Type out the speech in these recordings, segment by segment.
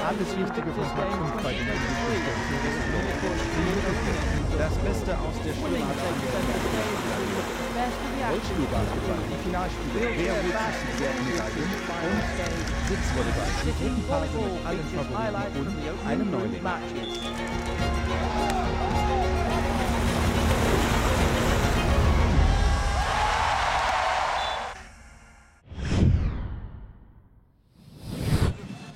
Alles Wichtige von Tag 5 bei den Invictus. Das Beste aus der Schwimmhalle an der Rollstuhlbasketball, die Finalspiele, wer holt sich die Goldmedaillen und Sitzvolleyball, die Gruppenphase mit allen Favoriten und einem Neuling.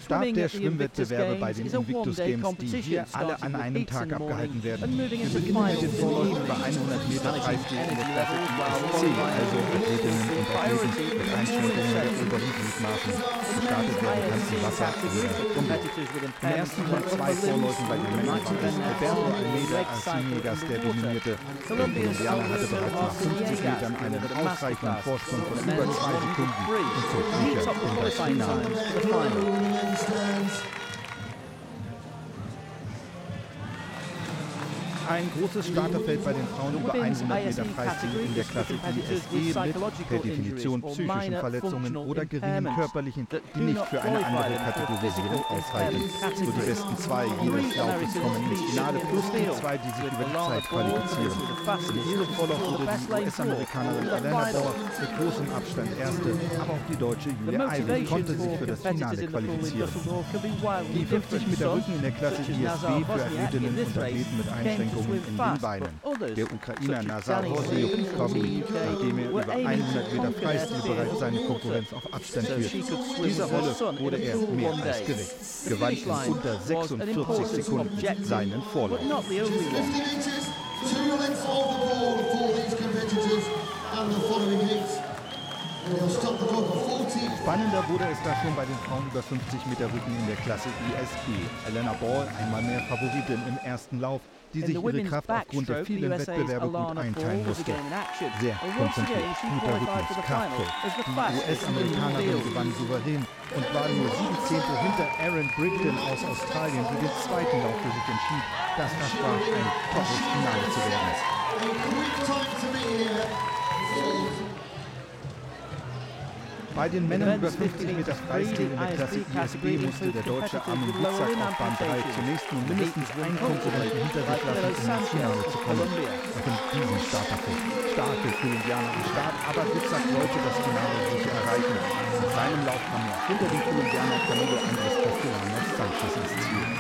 Start der Schwimmwettbewerbe bei den Invictus Games, die hier alle an einem Tag abgehalten werden. Wir beginnen mit den Vorläufen über 100 Meter Freistil in der Klasse ISC, also Athletinnen und Athleten mit Einschränkungen der oberen Gliedmaßen. Gestartet werden kann im Wasser oder Umwelt. Im ersten von 2 Vorläufen bei den Männern war es Alberto Almeida Arcinigas, der dominierte. Der Kolumbianer hatte bereits nach 50 Metern einen ausreichenden Vorsprung von über 2 Sekunden und zog sicher in das Finale. Ein großes Starterfeld bei den Frauen über 100 Meter Freistil in der Klasse ISE mit per Definition psychischen Verletzungen oder geringen körperlichen, die nicht für eine andere Kategorisierung ausreichen. Nur die besten 2 jedes Laufes kommen ins Finale, plus die 2, die sich über die Zeit qualifizieren. In ihrem Vorlauf wurde die US-Amerikanerin Elena Ball mit großem Abstand Erste, aber auch die deutsche Julia Ivey konnte sich für das Finale qualifizieren. Die 50 Meter Rücken in der Klasse ISB für Athletinnen und Athleten mit Einschränkungen in den Beinen. Der Ukrainer Nazar Horsiuk Favorit, nachdem er über 100 Meter Freistil bereits seine Konkurrenz auf Abstand führt. Dieser Rolle wurde er mehr als gerecht. Gewann in unter 46 Sekunden seinen Vorlauf. Spannender wurde es da schon bei den Frauen über 50 Meter Rücken in der Klasse ISB. Elena Ball, einmal mehr Favoritin im ersten Lauf, die sich ihre Kraft aufgrund der vielen Wettbewerbe gut einteilen musste. Sehr konzentriert, guter Rhythmus, kraftvoll. Die US-Amerikanerin gewann souverän und war nur 7 Zehntel hinter Erin Brigden aus Australien, die den zweiten Lauf für sich entschied. Das versprach ein tolles Finale zu werden. Bei den Männern über 50 Meter Freistil in der Klasse ISB musste der deutsche Armin Witzak auf Bahn 3 zunächst nur mindestens einen Konkurrenten hinter sich lassen, um ins Finale zu kommen. Auch in diesem Starterfeld starke Kolumbianer am Start, aber Witzak wollte das Finale sicher erreichen. In seinem Lauf kam er hinter den Kolumbianer Kanäle anderes Sanchez ins Ziel.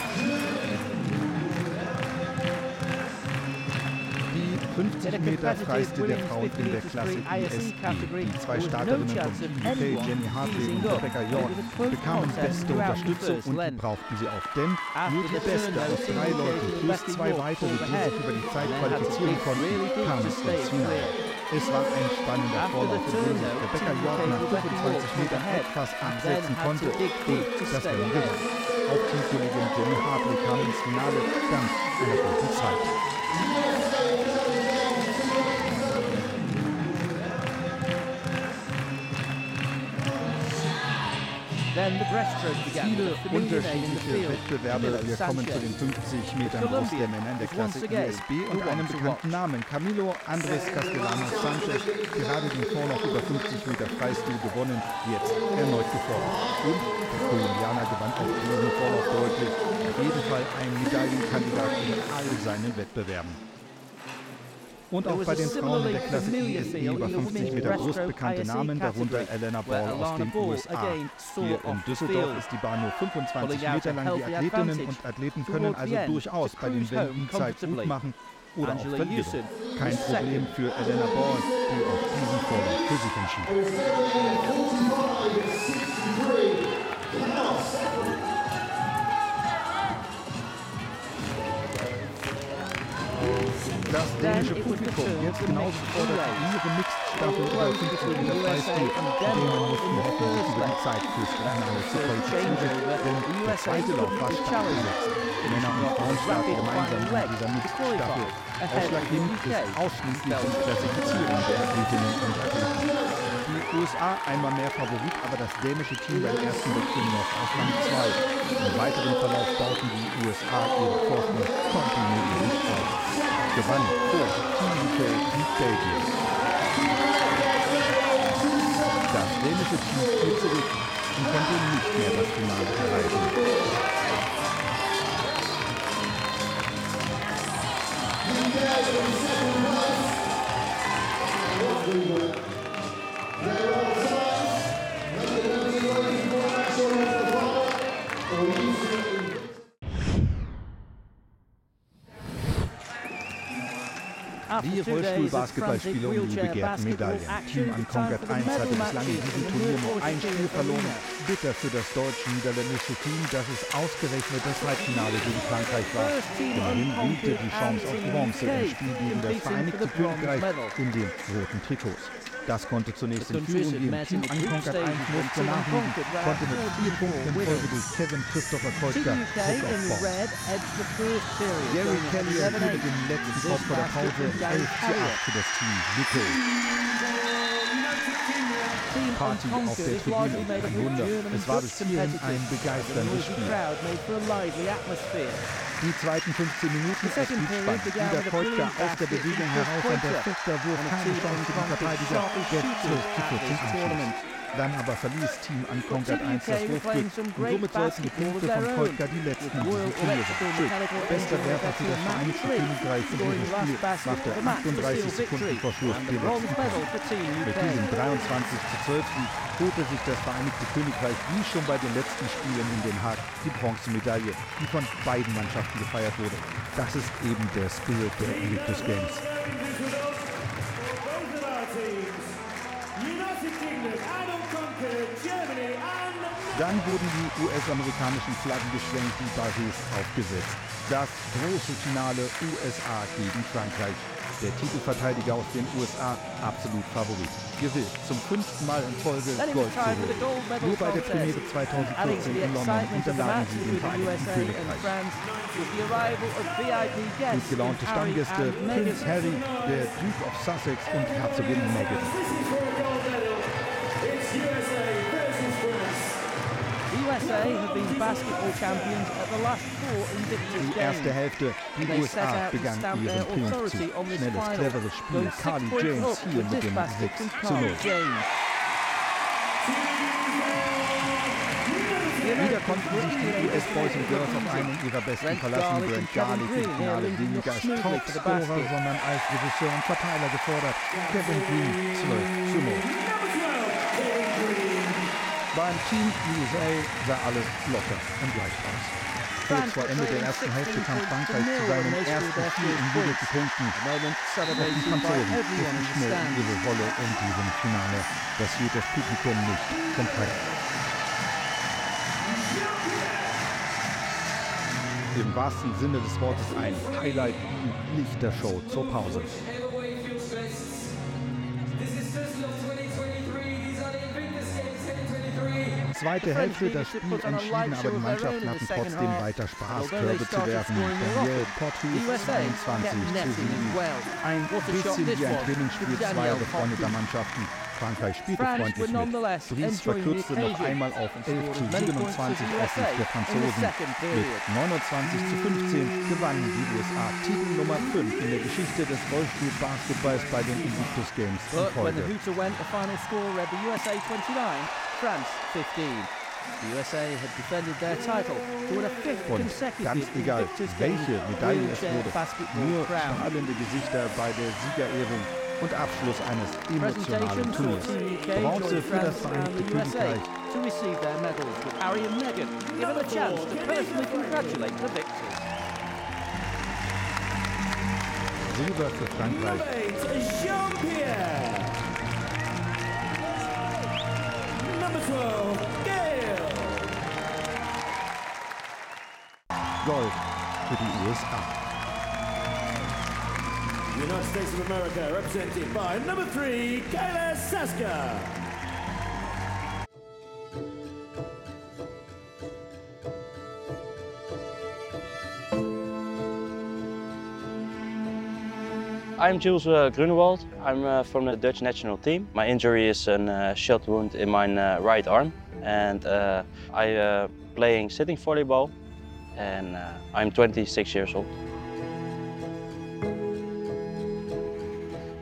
50 Meter Freistil der Frauen in der Klasse ISE. Die 2 Starterinnen von UK, Jenny Hartley und Rebecca York, bekamen beste Unterstützung und die brauchten sie auch, denn nur die Beste aus 3 Leuten plus 2 weitere, die sich über die Zeit qualifizieren konnten, kamen ins Finale. Es war ein spannender Vorlauf, in dem Rebecca York nach 25 Metern etwas absetzen konnte und das Rennen gewann. Auch Teamkollegin Jenny Hartley kam ins Finale dank einer guten Zeit. Viele unterschiedliche Wettbewerbe. Wir kommen zu den 50 Metern Brust der Männer in der Klasse ISB und einem bekannten Namen. Camilo Andrés Castellanos Sanchez, gerade den Vorlauf über 50 Meter Freistil gewonnen, jetzt erneut gefordert. Und der Kolumbianer gewann auch diesen Vorlauf deutlich. Auf jeden Fall ein Medaillenkandidat in all seinen Wettbewerben. Und auch bei den Frauen in der Klasse ISE über 50 Meter Brust bekannte Namen, darunter Elena Ball aus den USA. Hier in Düsseldorf ist die Bahn nur 25 Meter lang. Die Athletinnen und Athleten können also durchaus bei den Wänden Zeit gut machen oder auch verlieren. Kein Problem für Elena Ball, die auch diesen Vorlauf für sich entschied. Das dänische Publikum jetzt genauso fordert ihre Mixed-Staffel über 50 Meter Freistil. Dänen mussten hoffen, sich über die Zeit fürs Finale zu qualifizieren, denn der zweite Lauf war stark besetzt. Männer und Frauen starten gemeinsam in dieser Mixed-Staffel. Ausschlaggebend ist ausschließlich die Klassifizierung der Athletinnen und Athleten. Die USA einmal mehr Favorit, aber das dänische Team beim ersten Wettbewerb noch auf Rang 2. Im weiteren Verlauf bauten die USA ihre Vorsprung kontinuierlich auf. Gewann vor Team UK und Belgien. Das dänische Team fiel zurück und konnte nicht mehr das Finale erreichen. Die Rollstuhl-Basketballspieler um die begehrten Medaillen. Team Unconquered 1 hatte bislang in diesem Turnier nur ein Spiel verloren. Bitter für das deutsch-niederländische Team, dass es ausgerechnet das Halbfinale gegen Frankreich war. Immerhin wiegte die Chance auf Bronze im Spiel gegen das Vereinigte Königreich in den roten Trikots. Das konnte zunächst in Führung gehen. Team Unconquered 1 musste nachlegen, konnte mit 4 Punkten in Folge durch Kevin Christopher Koitka Druck aufbauen. Gary Kelly erzielte den letzten Kopf vor der Pause 11:8 für das Team UK. Party auf der Tribüne, ein Wunder. Es war bis hierhin ein begeisterndes Spiel. Die zweiten 15 Minuten, es blieb spannend. Wieder Koitka aus der Bewegung heraus, ein perfekter Wurf, keine Chance für den Verteidiger, der 12:14 anschloss. Dann aber verließ Team Unconquered 1 das Wurfglück und somit sollten die Punkte von Koitka die letzten in diesem Turnier sein. Bester Werfer für das Vereinigte Königreich in diesem Spiel machte 38 Sekunden vor Schluss den letzten Punkt. Mit diesem 23:12 holte sich das Vereinigte Königreich wie schon bei den letzten Spielen in Den Haag die Bronzemedaille, die von beiden Mannschaften gefeiert wurde. Das ist eben der Spirit der Invictus Games. Dann wurden die US-amerikanischen Flaggen geschwenkt und Barrés aufgesetzt. Das große Finale USA gegen Frankreich. Der Titelverteidiger aus den USA, absolut Favorit. Gewillt, zum 5. Mal in Folge Gold zu holen. Nur bei der Premiere 2014 in London unterlagen sie dem Vereinigten Königreich. Gut gelaunte Stammgäste, Prinz Harry, der Duke of Sussex und Herzogin Meghan. Die erste Hälfte, die USA begann ihren Triumphzug. Schnelles, cleveres Spiel, Carly James hier mit dem 6:0. Wieder konnten sich die US-Boys und Girls auf einen ihrer besten verlassen. Brent Garlick im Finale weniger als Topscorer, sondern als Regisseur und Verteiler gefordert. Kevin Green 12:0. Beim Team USA sah alles locker und leicht aus. Kurz vor Ende der ersten Hälfte kam Frankreich zu seinem ersten Spiel in gewinnten Punkten. Doch die Franzosen wussten schnell ihre Rolle in diesem Finale. Das hielt das Publikum nicht vom Feiern. Im wahrsten Sinne des Wortes ein Highlight im Licht der Show zur Pause. Zweite Hälfte, das Spiel entschieden, aber die Mannschaften hatten trotzdem weiter Spaß, Körbe zu werfen. Daniel Portus 22:7. Ein bisschen wie ein Trainingsspiel zweier befreundeter Mannschaften. Frankreich spielte freundlich mit. Brice verkürzte noch einmal auf 11:27 aus Sicht der Franzosen. Mit 29:15 gewannen die USA Titel Nummer 5 in der Geschichte des Rollstuhl-Basketballs bei den Invictus Games in Folge. Und ganz egal, welche Medaille es wurde, nur strahlende Gesichter bei der Siegerehrung und Abschluss eines emotionalen Turniers. Bronze für das Vereinigte Königreich. Silber für Frankreich. Gold für die USA. United States of America represented by number 3, Kanäle. I'm Jules Grunewald. I'm from the Dutch national team. My injury is a shot wound in my right arm, and I'm playing sitting volleyball, and I'm 26 years old.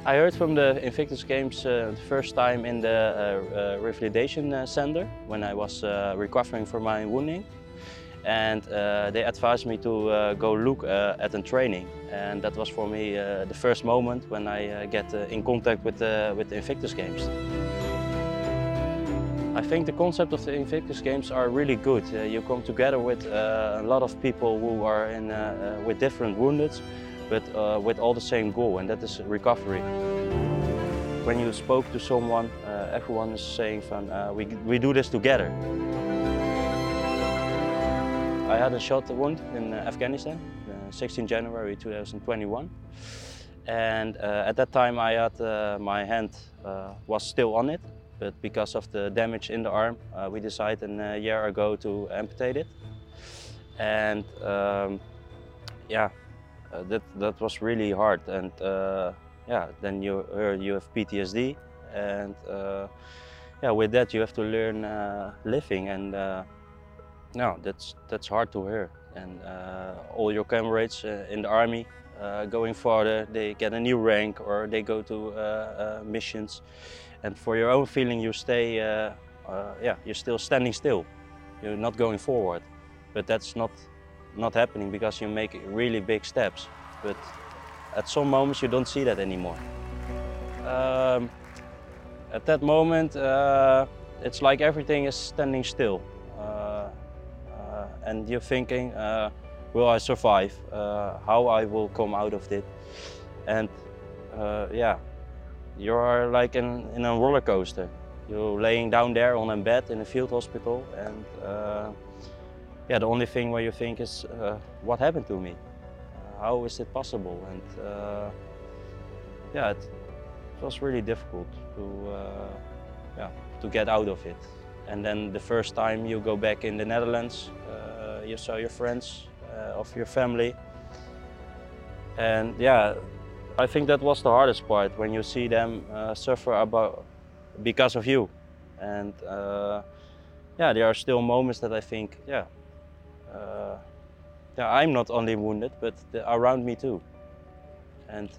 I heard from the Invictus Games the first time in the revalidation center when I was recovering from my wounding. and they advised me to go look at a training, and that was for me the first moment when I get in contact with the Invictus games. I think the concept of the Invictus games are really good. You come together with a lot of people who are with different woundeds, but with all the same goal, and that is recovery. When you spoke to someone, everyone is saying, we do this together. I had a shot wound in Afghanistan, 16 January 2021. And at that time I had my hand was still on it, but because of the damage in the arm, we decided a year ago to amputate it. And that was really hard. And then you have PTSD, and with that you have to learn living, and that's hard to hear. And all your comrades in the army going further, they get a new rank or they go to missions, and for your own feeling you stay, you're still standing still. You're not going forward, but that's not happening because you make really big steps. But at some moments you don't see that anymore. At that moment, it's like everything is standing still, and you're thinking, will I survive? How I will come out of it? And you are like in a roller coaster. You're laying down there on a bed in a field hospital, and the only thing where you think is, what happened to me? How is it possible? And it was really difficult to get out of it. And then the first time you go back in the Netherlands, you saw your friends of your family, and I think that was the hardest part, when you see them suffer because of you. And there are still moments that I think, I'm not only wounded, but around me too. And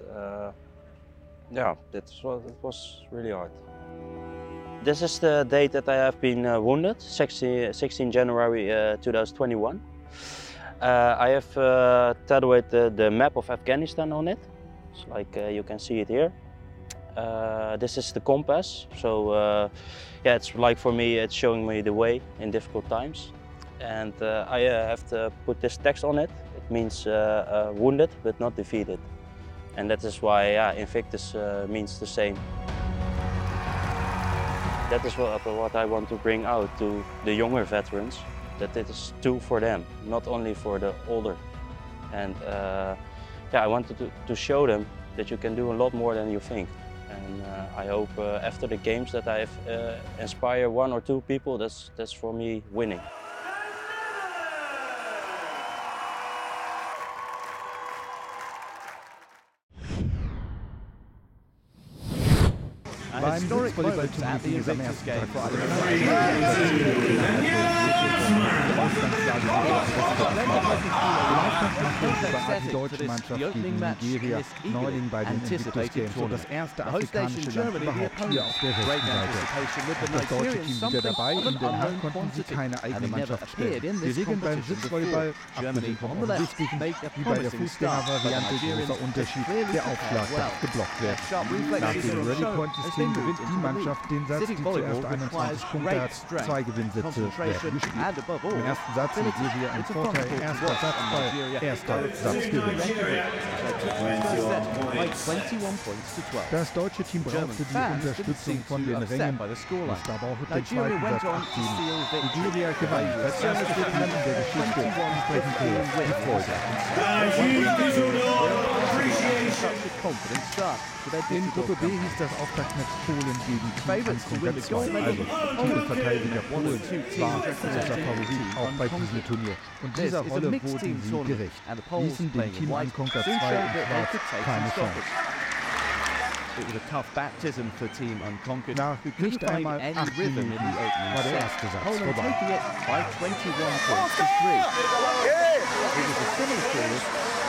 it was really hard. This is the date that I have been wounded, 16 January 2021. I have tattooed the map of Afghanistan on it. It's like you can see it here. This is the compass. So it's like, for me, it's showing me the way in difficult times. And I have to put this text on it. It means wounded but not defeated. And that is why Invictus means the same. That is what I want to bring out to the younger veterans, that it is too for them, not only for the older. And I wanted to show them that you can do a lot more than you think. And I hope after the games that I have inspire 1 or 2 people, that's for me winning. Beim Sitzvolleyballturnier ging es am ersten Tag vor allem die deutsche Mannschaft gegen Nigeria, Neuling bei den Invictus Games und das erste afrikanische Land überhaupt hier auf der rechten Seite. Das deutsche Team wieder dabei, in Den Haag konnten sie keine eigene Mannschaft stellen. Die Regeln beim Sitzvolleyball, abgesehen vom Offensichtlichen, wie bei der Fußgängervariante, großer Unterschied, der Aufschlag darf geblockt werden. Nach dem Ready-Point-System gewinnt die Mannschaft den Satz, die zuerst 21 Punkte hat. 2 Gewinnsätze werden gespielt. Im ersten Satz Nigeria im Vorteil, erster Satzball, erster Satzgewinn. Das deutsche Team brauchte die Unterstützung von den Rängen, musste aber auch mit dem zweiten Satz abziehen. Nigeria gewann das erste Spiel in der Geschichte, entsprechend die Freude. In Gruppe B hieß das Auftaktmatch Polen gegen Team 2, also Titelverteidiger Polen war großer Favorit auch bei diesem Turnier. Und dieser Rolle wurden sie gerecht, ließen dem Team Anconquer 2 in Schwarz keine Chance. Nach nicht einmal 8 Minuten war der erste Satz vorbei.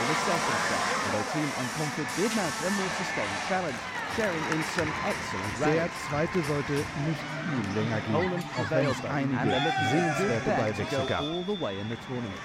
in the second set, although Team Unconquered did mount a more sustained challenge, sharing in some excellent Der rallies. zweite sollte nicht viel länger gehen, Poland auch wenn prevails es though, einige and they're looking good sehenswerte bet to Ballwechsel go gab. all the way in the tournament.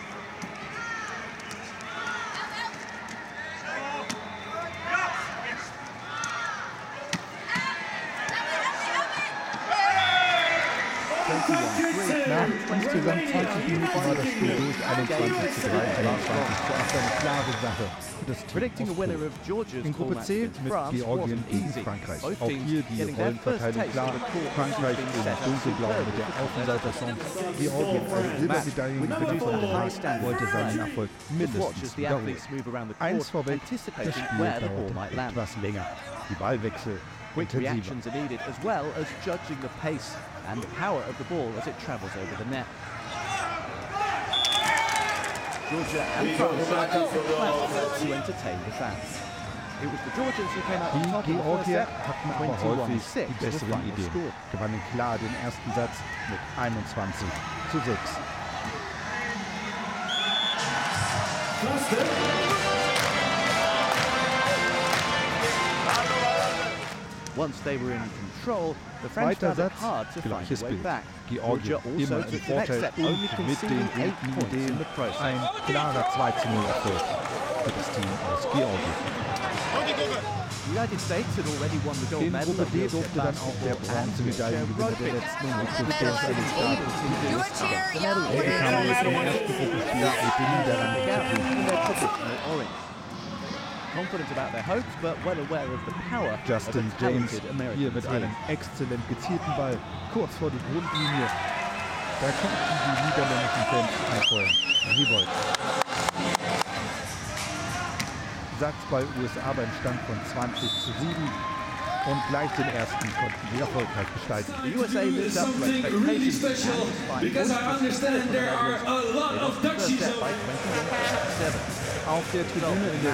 Nach insgesamt 20 Minuten war das Spiel durch, 21:3, 21:8, eine klare Sache. Das Predicting a winner of Georgia's in Gruppe C mit Georgien gegen Frankreich. Auch hier die Rollenverteilung klar. Frankreich in dunkelblau mit der Außenseiterchance. Georgien als Silbermedaillengewinner von den Haas wollte seinen Erfolg mindestens wiederholen. Eins vorweg, das Spiel dauerte etwas länger. Die Ballwechsel Quick reactions are needed, as well as judging the pace and the power of the ball as it travels over the net. Georgia and France are to entertain the fans. It was the Georgians who came out on top Die in the first Georgier set. hatten aber häufig die besseren Ideen, gewannen klar den ersten Satz mit 21:6. Once they were in control, the French Zweiter found it Satz, hard to find gleiches a way Bild. back. Georgien immer im Vorteil und mit den guten Ideen ein klarer 2:0 für das Team aus Georgien. The United States had already won the gold In medal Gruppe at D the durfte dann auch der Bronzemedaillengewinner der letzten Olympische der Netherlands mit dem ersten Gruppenspiel mit den Niederlanden zu tun. Confident about their hopes, but well aware of the power Justin of a James talented American hier mit team. einem exzellent gezielten Ball kurz vor die Grundlinie. Da konnten die niederländischen Fans einfeuern. Revolt. Satz bei USA beim Stand von 20:7 und gleich den ersten konnten sie erfolgreich gestalten. The USA lives up to expectations. Because I understand there are a lot of Dutchies out there. Auf der Tribüne in der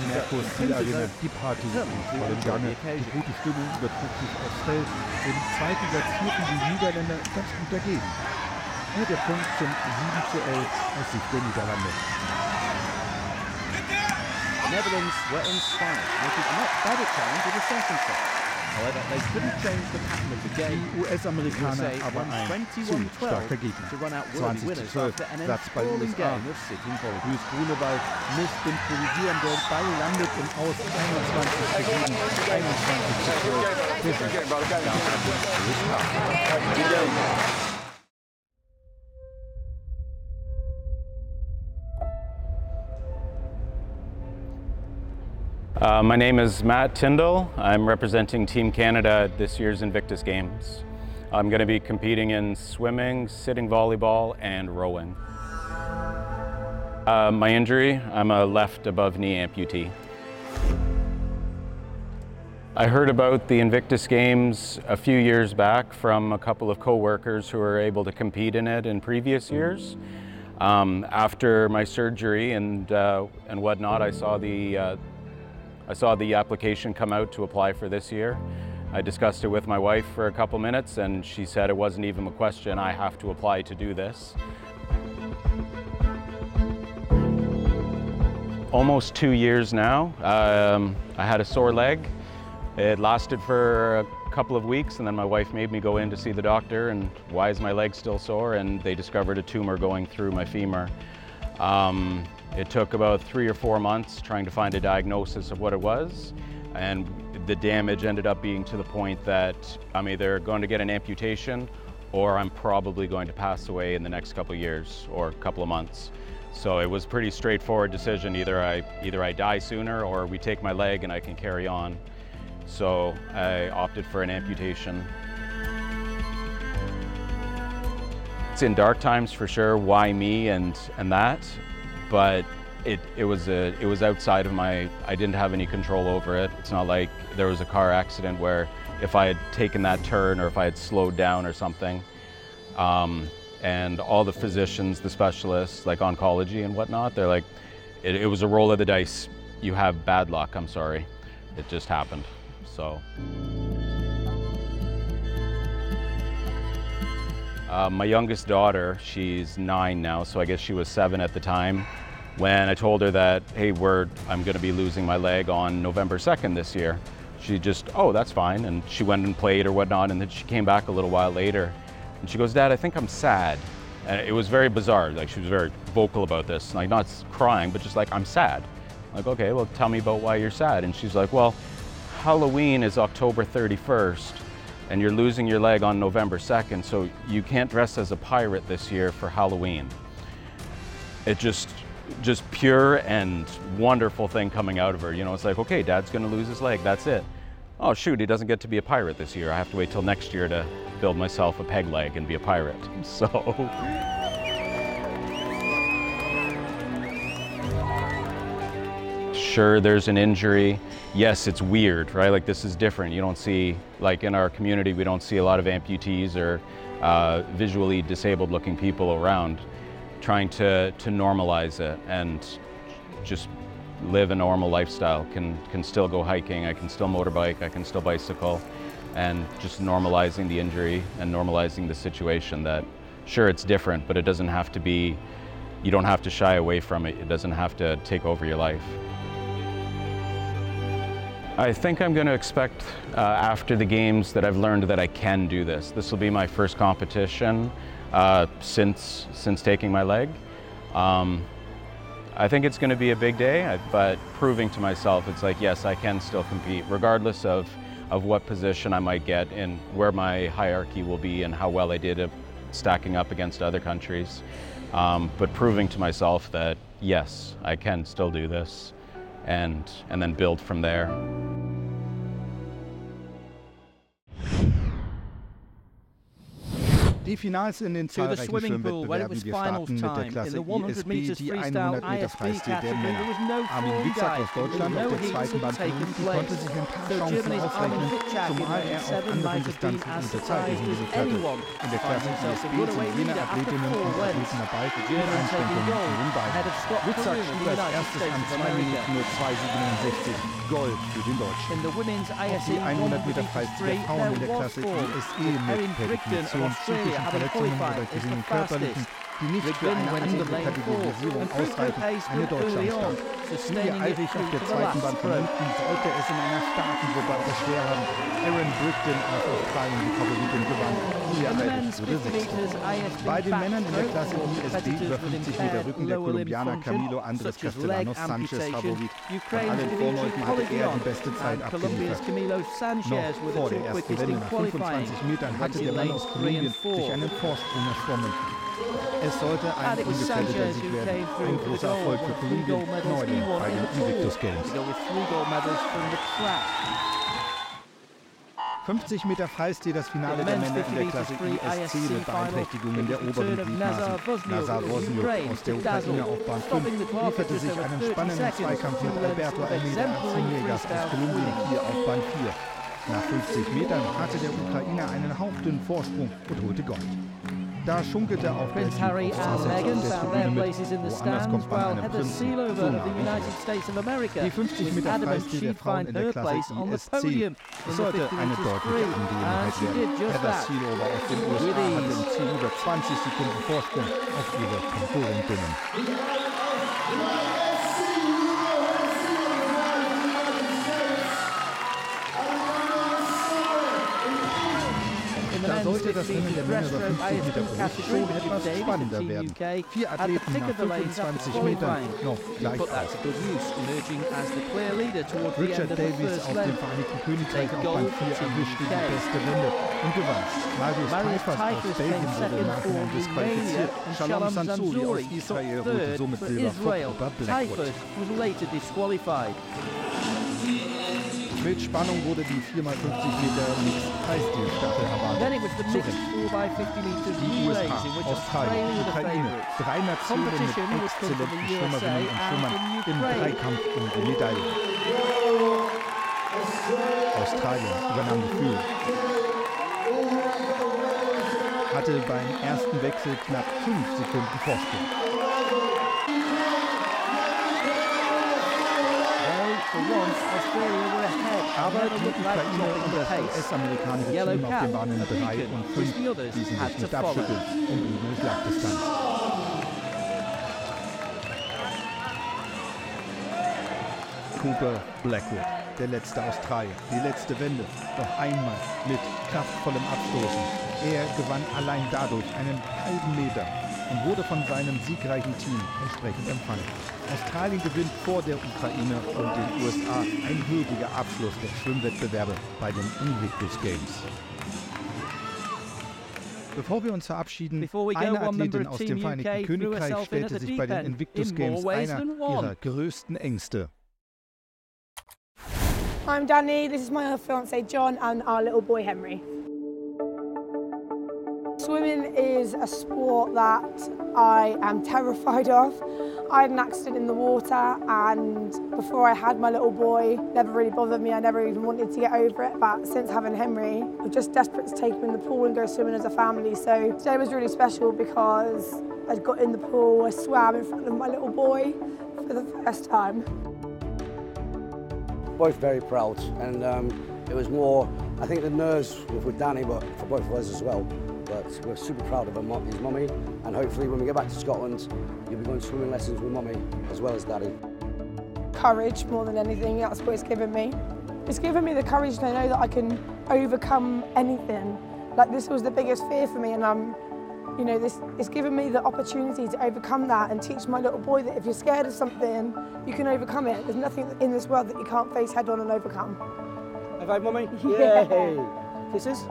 Merkur Arena die Party voll im Gange. Die gute Stimmung übertrug sich aufs Feld. Im zweiten Satz führten die Niederländer ganz gut dagegen. Hier der Punkt zum 7:11 aus Sicht der Niederlande. The Netherlands were inspired, making a much better challenge in the second set. However, they couldn't change the pattern of the game. Die US-Amerikaner aber ein zu starker Gegner. to run out worthy winners 20:12 after an Satz bei enthralling USA. game of sitting volleyball. Luis Grunewald muss improvisieren, der Ball landet im Aus 21:7, 21:12. My name is Matt Tyndall. I'm representing Team Canada at this year's Invictus Games. I'm going to be competing in swimming, sitting volleyball, and rowing. My injury, I'm a left above knee amputee. I heard about the Invictus Games a few years back from a couple of co-workers who were able to compete in it in previous years. After my surgery and whatnot, I saw the application come out to apply for this year. I discussed it with my wife for a couple minutes and she said it wasn't even a question, I have to apply to do this. Almost 2 years now. I had a sore leg. It lasted for a couple of weeks and then my wife made me go in to see the doctor and why is my leg still sore, and they discovered a tumor going through my femur. It took about 3 or 4 months trying to find a diagnosis of what it was, and the damage ended up being to the point that I'm either going to get an amputation or I'm probably going to pass away in the next couple of years or a couple of months. So it was a pretty straightforward decision. Either I die sooner or we take my leg and I can carry on. So I opted for an amputation. It's in dark times for sure, why me and that, but it was outside of I didn't have any control over it. It's not like there was a car accident where if I had taken that turn or if I had slowed down or something. And all the physicians, the specialists, like oncology and whatnot, they're like, it was a roll of the dice. You have bad luck, I'm sorry. It just happened, so. My youngest daughter, she's 9 now, so I guess she was 7 at the time. When I told her that, hey, I'm going to be losing my leg on November 2nd this year, she just, oh, that's fine. And she went and played or whatnot. And then she came back a little while later and she goes, Dad, I think I'm sad. And it was very bizarre. Like, she was very vocal about this, like not crying, but just like, I'm sad. I'm like, okay, well, tell me about why you're sad. And she's like, well, Halloween is October 31st and you're losing your leg on November 2nd. So you can't dress as a pirate this year for Halloween. It just pure and wonderful thing coming out of her. You know, it's like, okay, Dad's gonna lose his leg, that's it. Oh shoot, he doesn't get to be a pirate this year. I have to wait till next year to build myself a peg leg and be a pirate. So. Sure, there's an injury. Yes, it's weird, right? Like, this is different. You don't see, like in our community, we don't see a lot of amputees or visually disabled looking people around. Trying to normalize it and just live a normal lifestyle. Can still go hiking, I can still motorbike, I can still bicycle, and just normalizing the injury and normalizing the situation that, sure, it's different, but it doesn't have to be, you don't have to shy away from it. It doesn't have to take over your life. I think I'm going to expect after the games that I've learned that I can do this. This will be my first competition since taking my leg. I think it's going to be a big day, but proving to myself, it's like, yes, I can still compete, regardless of what position I might get and where my hierarchy will be and how well I did at stacking up against other countries. But proving to myself that, yes, I can still do this, and then build from there. Die Finals in den zahlreichen Schwimmwettbewerben. Wir starten mit der Klasse ISB, die 100 Meter Freistil der Männer. Armin Witzak aus Deutschland auf der zweiten Bandposition konnte sich ein paar Chancen ausrechnen, zumal er auf anderen Distanzen gute Zeiten hingelegt hatte. In der Klasse ISB sind jene Athletinnen und Athleten dabei, die Einschränkungen führen bei. Witzak stieg als erstes an 2 Minuten nur 2,67 Gold für den Deutschen. Auch die 100 Meter Freistil der Frauen in der Klasse ISE mit per Definition psychischen Verletzungen oder geringen körperlichen, die nicht für eine andere Kategorisierung ausreichen, eine Deutsche am Start. Julia Eirich auf der zweiten Bahn von München sollte es in einer starken Gruppe aber schwer haben. Aaron Brigden aus Australien die Favoritin gewann. Julia Eirich wurde Sechste. Bei den Männern in der Klasse ISB über 50 Meter Rücken der Kolumbianer Camilo Andres Castellanos Sanchez Favorit. Von allen Vorläufen hatte er die beste Zeit abgeliefert. Noch vor der ersten Wende nach 25 Metern hatte der Mann aus Kolumbien sich einen Vorsprung erschwommen. Es sollte ein ungefährdeter Sieg werden. Ein großer Erfolg für Kolumbien, Neuling bei den Invictus Games. 50 Meter Freistil, das Finale der Männer in der Klasse ISC mit Beeinträchtigungen der oberen Gliedmaßen. Nazar Wozniuk aus der Ukraine auf Bahn 5 lieferte sich einen spannenden Zweikampf mit Alberto Almeida Arciniegas aus Kolumbien hier auf Bahn 4. Nach 50 Metern hatte der Ukrainer einen hauchdünnen Vorsprung und holte Gold. Da schunkelte auch der Typ Harry aus and Meghan der found their Tribüne mit. places in the Woanders kommt stands, man while einem Heather Prinzen Seelover so of nah the nicht. United States of America Die 50 was Meter adamant Freistil der she'd Frauen find in der her Klasse place on the ISC podium in the sollte 50 eine meters deutliche free. Angelegenheit And she werden. did just Heather that. Seelover aus den USA hatte im Ziel über 20 Sekunden Vorsprung auf ihre Konkurrentinnen. Da sollte das Rennen der Männer über 50 Meter Brust schon etwas spannender werden. 4 Athleten nach 25 Metern noch gleich auf. Richard Davies aus dem Vereinigten Königreich auf Bahn 4 erwischte die beste Wende und gewann. Marius Teifers aus Belgien wurde im Nachhinein disqualifiziert. Shalom Sansouri aus Israel holte somit Silber vor Cooper Blackwood. Mit Spannung wurde die 4x50 Meter Mixed-Freistil-Staffel erwartet. Die USA, Australien, Ukraine, 3 Nationen mit exzellenten Schwimmerinnen und Schwimmern im Dreikampf um die Medaille. Australien übernahm die Führung. Hatte beim ersten Wechsel knapp 5 Sekunden Vorsprung. Aber die Ukraine und das US-amerikanische Team auf den Bahnen 3 und 5 ließen sich nicht abschütteln und blieben in Schlagdistanz. Cooper Blackwood, der letzte Australier, die letzte Wende, noch einmal mit kraftvollem Abstoßen. Er gewann allein dadurch einen halben Meter und wurde von seinem siegreichen Team entsprechend empfangen. Australien gewinnt vor der Ukraine und den USA ein würdiger Abschluss der Schwimmwettbewerbe bei den Invictus Games. Bevor wir uns verabschieden, eine Athletin aus dem Vereinigten Königreich stellte sich bei den Invictus Games einer ihrer größten Ängste. I'm Danny, this is my fiancé John and our little boy Henry. Swimming is a sport that I am terrified of. I had an accident in the water, and before I had my little boy, never really bothered me. I never even wanted to get over it, but since having Henry, we're just desperate to take him in the pool and go swimming as a family. So today was really special because I got in the pool, I swam in front of my little boy for the first time. Both very proud, and it was more, I think the nerves with Danny, but for both of us as well. But we're super proud of his mummy, and hopefully when we get back to Scotland, you'll be going swimming lessons with mummy as well as daddy. Courage more than anything, that's what it's given me. It's given me the courage to know that I can overcome anything. Like, this was the biggest fear for me, and you know, it's given me the opportunity to overcome that and teach my little boy that if you're scared of something, you can overcome it. There's nothing in this world that you can't face head on and overcome. High five, mummy. Yeah. Yay. Kisses.